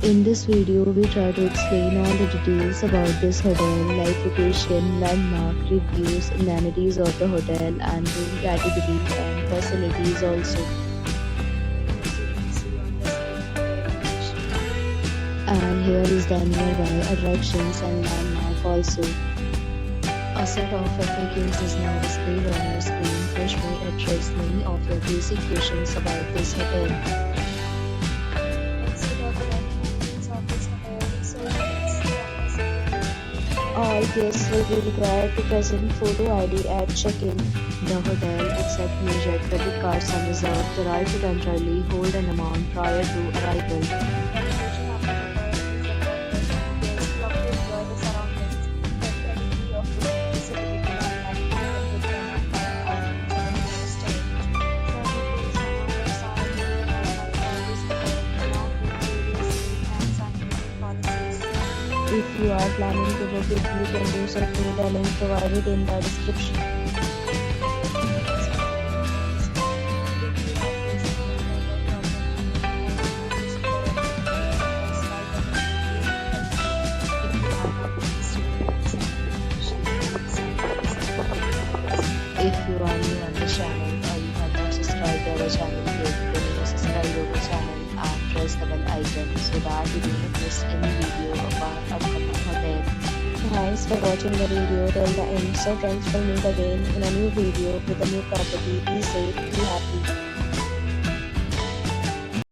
In this video, we try to explain all the details about this hotel, like location, landmark, reviews, amenities of the hotel, and room category and facilities also. And here is the nearby attractions and landmark also. A set of FAQs is now displayed on your screen, which may address many of your basic questions about this hotel. All guests will be required to present photo ID at check-in. The hotel accepts major credit cards and reserves the right to temporarily hold an amount prior to arrival. If you are planning to book it, you can do so through the link provided in the description. If you are new on the channel or you have not subscribed to our channel yet, then subscribe to our channel and press the bell icon so that you do not miss any video of our upcoming hotel. Thanks for watching the video till the end. So friends, will meet again in a new video with a new property. Be safe, be happy.